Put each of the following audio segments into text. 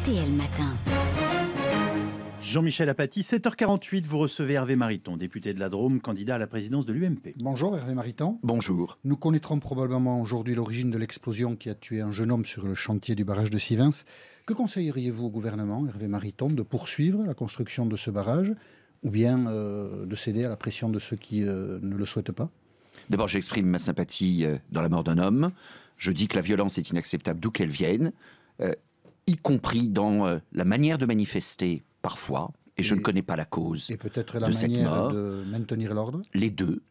RTL Matin. Jean-Michel Apathy, 7h48, vous recevez Hervé Mariton, député de la Drôme, candidat à la présidence de l'UMP. Bonjour Hervé Mariton. Bonjour. Nous connaîtrons probablement aujourd'hui l'origine de l'explosion qui a tué un jeune homme sur le chantier du barrage de Sivens. Que conseilleriez-vous au gouvernement, Hervé Mariton, de poursuivre la construction de ce barrage ou bien de céder à la pression de ceux qui ne le souhaitent pas? D'abord, j'exprime ma sympathie dans la mort d'un homme. Je dis que la violence est inacceptable d'où qu'elle vienne, y compris dans la manière de manifester parfois. Et je ne connais pas la cause et peut-être la de cette manière mort. de maintenir l'ordre. Les deux.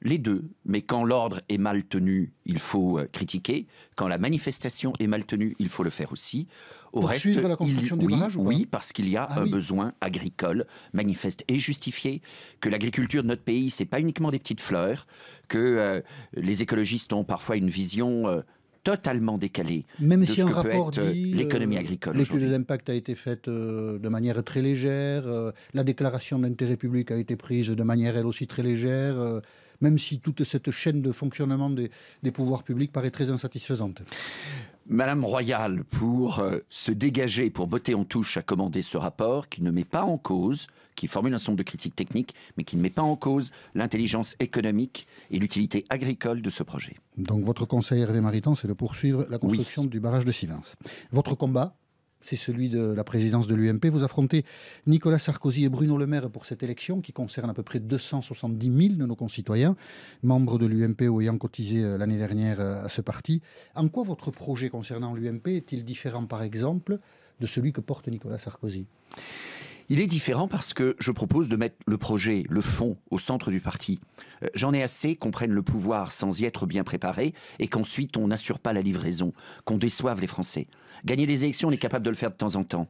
Mais quand l'ordre est mal tenu, il faut critiquer. Quand la manifestation est mal tenue, il faut le faire aussi. Au reste, la construction du barrage ou pas? Oui, parce qu'il y a un besoin agricole manifeste et justifié, que l'agriculture de notre pays, c'est pas uniquement des petites fleurs, que les écologistes ont parfois une vision totalement décalée Même de si ce un que peut rapport être dit l'économie agricole l'étude aujourd'hui. d'impact a été faite de manière très légère, la déclaration d'intérêt public a été prise de manière elle aussi très légère, même si toute cette chaîne de fonctionnement des pouvoirs publics paraît très insatisfaisante. Madame Royal, pour se dégager, pour botter en touche, a commandé ce rapport qui ne met pas en cause, qui formule un certain nombre de critiques techniques, mais qui ne met pas en cause l'intelligence économique et l'utilité agricole de ce projet. Donc votre conseil, Hervé Mariton, c'est de poursuivre la construction du barrage de Sivens. Votre combat, c'est celui de la présidence de l'UMP. Vous affrontez Nicolas Sarkozy et Bruno Le Maire pour cette élection qui concerne à peu près 270 000 de nos concitoyens, membres de l'UMP ou ayant cotisé l'année dernière à ce parti. En quoi votre projet concernant l'UMP est-il différent, par exemple, de celui que porte Nicolas Sarkozy ? Il est différent parce que je propose de mettre le projet, le fond, au centre du parti. J'en ai assez qu'on prenne le pouvoir sans y être bien préparé et qu'ensuite on n'assure pas la livraison, qu'on déçoive les Français. Gagner des élections, on est capable de le faire de temps en temps.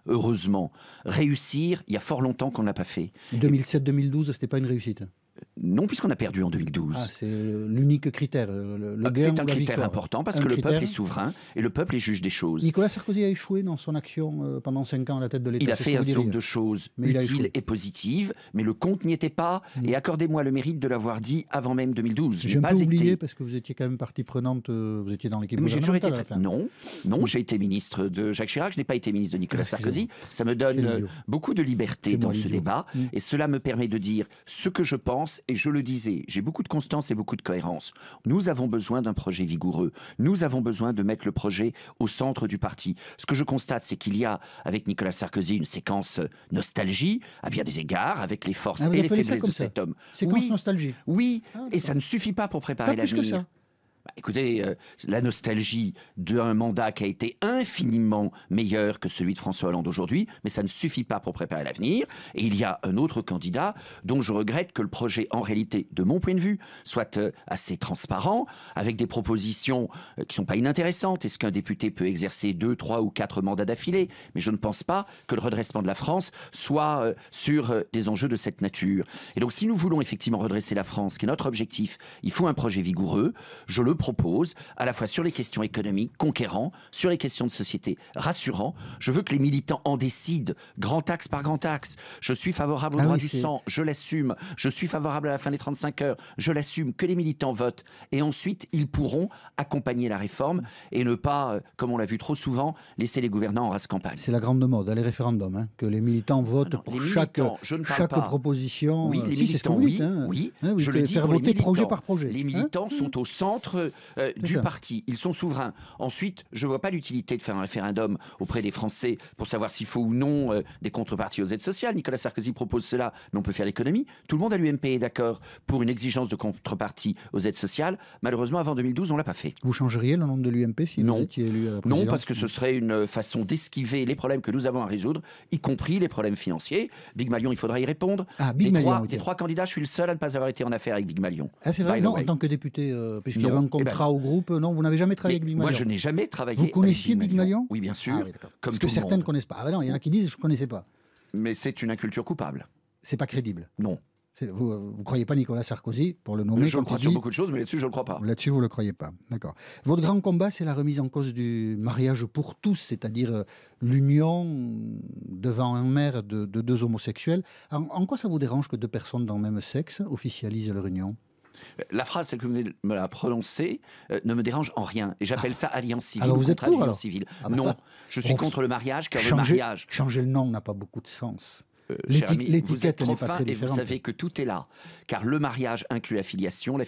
Heureusement. Réussir, il y a fort longtemps qu'on ne l'a pas fait. 2007-2012, c'était pas une réussite? Non, puisqu'on a perdu en 2012. Ah, c'est l'unique critère. C'est un critère important parce que le peuple est souverain et le peuple est juge des choses. Nicolas Sarkozy a échoué dans son action pendant 5 ans à la tête de l'État. Il a fait un certain nombre de choses utiles et positives, mais le compte n'y était pas. Et accordez-moi le mérite de l'avoir dit avant même 2012. J'ai pas oublié parce que vous étiez quand même partie prenante, vous étiez dans l'équipe gouvernementale à la fin. Non, j'ai été ministre de Jacques Chirac, je n'ai pas été ministre de Nicolas Sarkozy. Ça me donne beaucoup de liberté dans ce débat et cela me permet de dire ce que je pense et je le disais, j'ai beaucoup de constance et beaucoup de cohérence. Nous avons besoin d'un projet vigoureux. Nous avons besoin de mettre le projet au centre du parti. Ce que je constate, c'est qu'il y a, avec Nicolas Sarkozy, une séquence nostalgie, à bien des égards, avec les forces et les faiblesses de cet homme. Séquence nostalgie. Oui, et ça ne suffit pas pour préparer l'avenir. Écoutez, la nostalgie d'un mandat qui a été infiniment meilleur que celui de François Hollande aujourd'hui, mais ça ne suffit pas pour préparer l'avenir. Et il y a un autre candidat dont je regrette que le projet, en réalité, de mon point de vue, soit assez transparent, avec des propositions qui ne sont pas inintéressantes. Est-ce qu'un député peut exercer 2, 3 ou 4 mandats d'affilée? Mais je ne pense pas que le redressement de la France soit sur des enjeux de cette nature. Et donc, si nous voulons effectivement redresser la France, qui est notre objectif, il faut un projet vigoureux. Je le propose, à la fois sur les questions économiques, conquérant, sur les questions de société, rassurant. Je veux que les militants en décident, grand axe par grand axe. Je suis favorable au droit du sang, je l'assume. Je suis favorable à la fin des 35 heures, je l'assume. Que les militants votent. Et ensuite, ils pourront accompagner la réforme et ne pas, comme on l'a vu trop souvent, laisser les gouvernants en race campagne. C'est la grande mode, les référendums, hein, que les militants votent pour chaque proposition. Oui, les militants, c'est ce que vous dites, oui. Je le dis faire voter projet par projet. Les militants sont au centre du parti. Ils sont souverains. Ensuite, je ne vois pas l'utilité de faire un référendum auprès des Français pour savoir s'il faut ou non des contreparties aux aides sociales. Nicolas Sarkozy propose cela, mais on peut faire l'économie. Tout le monde à l'UMP est d'accord pour une exigence de contrepartie aux aides sociales. Malheureusement, avant 2012, on ne l'a pas fait. Vous changeriez le nom de l'UMP si vous étiez élu à la présidence? Non, parce que ce serait une façon d'esquiver les problèmes que nous avons à résoudre, y compris les problèmes financiers. Big Malion, il faudra y répondre. Des trois candidats, je suis le seul à ne pas avoir été en affaire avec Big Malion. Ah, c'est vrai? Non, en tant que député, puisqu'il y avait un contrat au groupe, non, vous n'avez jamais travaillé avec Big Malion? Moi, je n'ai jamais travaillé avec Big Malion. Vous connaissiez Big Malion? Oui, bien sûr. Parce que certains ne connaissent pas. Ah non, il y en a qui disent je ne connaissais pas. Mais c'est une inculture coupable. C'est pas crédible. Non. Vous ne croyez pas Nicolas Sarkozy pour le nommer? Je le crois sur beaucoup de choses, mais là-dessus, je ne le crois pas. Là-dessus, vous ne le croyez pas. D'accord. Votre grand combat, c'est la remise en cause du mariage pour tous, c'est-à-dire l'union devant un maire de deux homosexuels. En quoi ça vous dérange que deux personnes d'un même sexe officialisent leur union? La phrase, celle que vous venez de me la prononcer, ne me dérange en rien. Et j'appelle ça alliance civile. Alors vous êtes pour, alors civile. Non, je suis contre le mariage, car le mariage... Changer le nom n'a pas beaucoup de sens. L'étiquette n'est pas très différente. Et vous savez que tout est là. Car le mariage inclut la filiation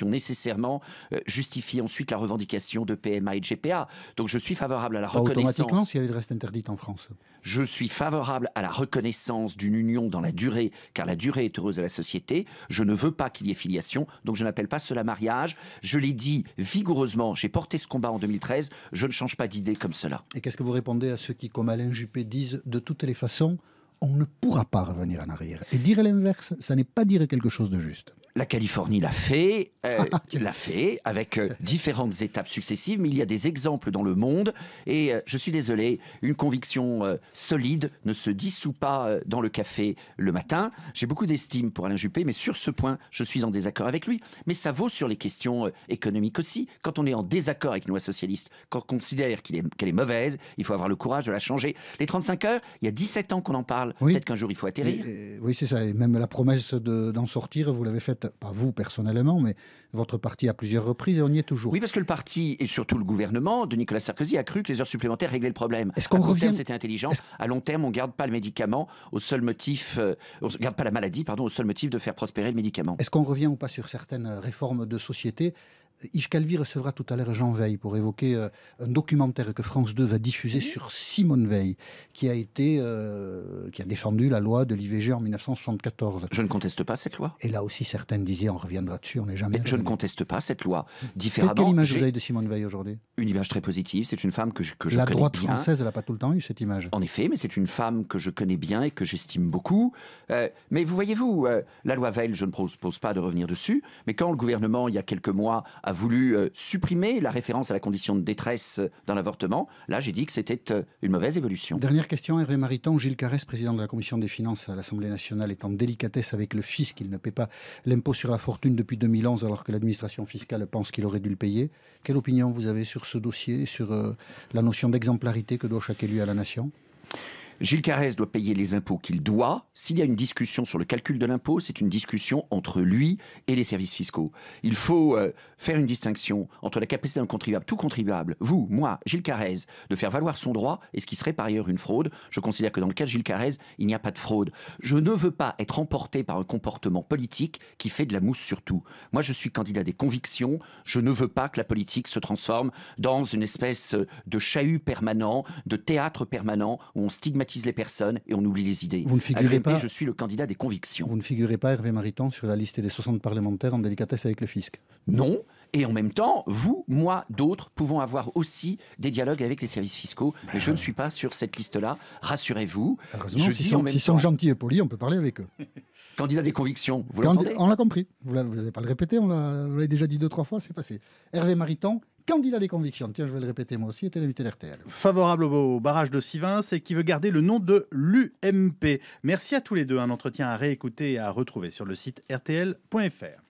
nécessairement justifie ensuite la revendication de PMA et de GPA. Donc je suis favorable à la reconnaissance... Automatiquement, si elle reste interdite en France. Je suis favorable à la reconnaissance d'une union dans la durée, car la durée est heureuse à la société. Je ne veux pas qu'il y ait filiation, donc je n'appelle pas cela mariage. Je l'ai dit vigoureusement, j'ai porté ce combat en 2013, je ne change pas d'idée comme cela. Et qu'est-ce que vous répondez à ceux qui, comme Alain Juppé, disent de toutes les façons, on ne pourra pas revenir en arrière. Et dire l'inverse, ça n'est pas dire quelque chose de juste. La Californie l'a fait avec différentes étapes successives, mais il y a des exemples dans le monde. Et je suis désolé, une conviction solide ne se dissout pas dans le café le matin. J'ai beaucoup d'estime pour Alain Juppé, mais sur ce point, je suis en désaccord avec lui. Mais ça vaut sur les questions économiques aussi. Quand on est en désaccord avec une loi socialiste, quand on considère qu'elle est mauvaise, il faut avoir le courage de la changer. Les 35 heures, il y a 17 ans qu'on en parle. Oui. Peut-être qu'un jour, il faut atterrir. Oui, c'est ça. Et même la promesse d'en sortir, vous l'avez faite, pas vous personnellement, mais votre parti à plusieurs reprises, et on y est toujours. Oui, parce que le parti, et surtout le gouvernement de Nicolas Sarkozy, a cru que les heures supplémentaires réglaient le problème. Est-ce qu'on à court terme, c'était intelligent. À long terme, on ne garde pas le médicament au seul motif... on ne garde pas la maladie, pardon, au seul motif de faire prospérer le médicament. Est-ce qu'on revient ou pas sur certaines réformes de société ? Yves Calvi recevra tout à l'heure Jean Veil pour évoquer un documentaire que France 2 va diffuser sur Simone Veil, qui a défendu la loi de l'IVG en 1974. Je ne conteste pas cette loi. Et là aussi, certains disaient, on reviendra dessus, on n'est jamais... Je ne conteste pas cette loi. Différemment, quelle image vous avez de Simone Veil aujourd'hui ? Une image très positive. C'est une femme que je connais bien. La droite française, elle n'a pas tout le temps eu cette image. En effet, mais c'est une femme que je connais bien et que j'estime beaucoup. Mais vous voyez-vous, la loi Veil, je ne propose pas de revenir dessus, mais quand le gouvernement, il y a quelques mois, a voulu supprimer la référence à la condition de détresse dans l'avortement, là j'ai dit que c'était une mauvaise évolution. Dernière question, Hervé Mariton. Gilles Carrès, président de la Commission des finances à l'Assemblée nationale, est en délicatesse avec le fisc. Il ne paie pas l'impôt sur la fortune depuis 2011 alors que l'administration fiscale pense qu'il aurait dû le payer. Quelle opinion vous avez sur ce dossier, sur la notion d'exemplarité que doit chaque élu à la nation ? Gilles Carrès doit payer les impôts qu'il doit. S'il y a une discussion sur le calcul de l'impôt, c'est une discussion entre lui et les services fiscaux. Il faut faire une distinction entre la capacité d'un contribuable, tout contribuable, vous, moi, Gilles Carrès, de faire valoir son droit et ce qui serait par ailleurs une fraude. Je considère que dans le cas de Gilles Carrès, il n'y a pas de fraude. Je ne veux pas être emporté par un comportement politique qui fait de la mousse sur tout. Moi, je suis candidat des convictions. Je ne veux pas que la politique se transforme dans une espèce de chahut permanent, de théâtre permanent où on stigmatise les personnes et on oublie les idées. Vous ne figurez pas, je suis le candidat des convictions. Vous ne figurez pas, Hervé Mariton, sur la liste des 60 parlementaires en délicatesse avec le fisc? Non. Et en même temps, vous, moi, d'autres, pouvons avoir aussi des dialogues avec les services fiscaux. Mais je ne suis pas sur cette liste-là. Rassurez-vous. S'ils sont gentils et polis, on peut parler avec eux. Candidat des convictions, vous l'entendez ? On l'a compris. Vous n'allez pas le répéter, vous l'avez déjà dit 2-3 fois, c'est passé. Hervé Mariton, candidat des convictions. Tiens, je vais le répéter moi aussi, était l'invité d'RTL. Favorable au barrage de Sivins et qui veut garder le nom de l'UMP. Merci à tous les deux. Un entretien à réécouter et à retrouver sur le site rtl.fr.